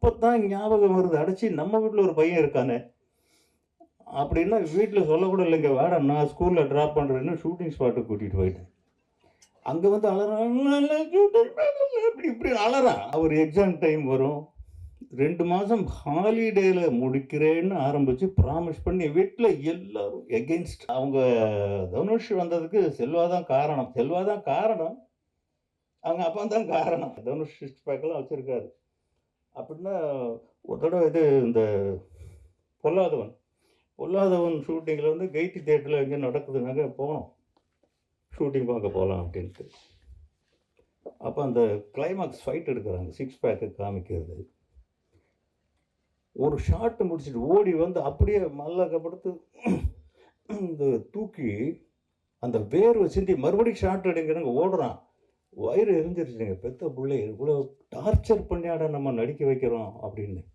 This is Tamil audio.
இப்போ தான் ஞாபகம் வருது. அடச்சி நம்ம வீட்ல ஒரு பையன் இருக்கானே! அப்படின்னா வீட்ல சொல்லக்கூட இல்லைங்க. வாடா நான் ஸ்கூல்ல ட்ராப் பண்றேன்னு ஷூட்டிங் ஸ்பாட்டுக்கு கூட்டிட்டு போயிட்டேன். அங்க வந்து அலறான். இப்படி இப்படி அலறான். ஒரு எக்ஸாம் டைம் வரும். 2 மாசம் ஹாலிடேல முடிக்கிறேன்னு ஆரம்பிச்சு ப்ராமிஸ் பண்ணி வீட்ல எல்லாரும் எகெயின்ஸ்ட். அவங்க தனுஷ் வந்ததுக்கு செல்வா தான் காரணம். செல்வா தான் காரணம். அவங்க அப்பா தான் காரணம். தனுஷ் சிக்ஸ் பேக்லாம் வச்சிருக்காரு. அப்படின்னா ஒரு தடவ இது இந்த பொல்லாதவன். பொல்லாதவன் ஷூட்டிங்கில வந்து கெய்டி தியேட்டர்ல எங்கேயோ நடக்குதுனாக்க போனோம். ஷூட்டிங் பார்க்க போலாம் அப்படின்ட்டு. அப்ப அந்த கிளைமாக்ஸ் ஃபைட் எடுக்குறாங்க. சிக்ஸ் பேக்க காமிக்கிறது. ஒரு ஷாட் முடிச்சுட்டு ஓடி வந்து அப்படியே மல்லாக்க படுத்து இந்த தூக்கி அந்த வேர்வை சிந்தி மறுபடியும் ஷாட் எடுங்கிறாங்க ஓடுறான். வயிறு எரிஞ்சிருச்சுங்க. பெத்த புள்ளைய இவ்வளோ டார்ச்சர் பண்ணியாடா நம்ம நடிக்க வைக்கிறோம் அப்படின்னு.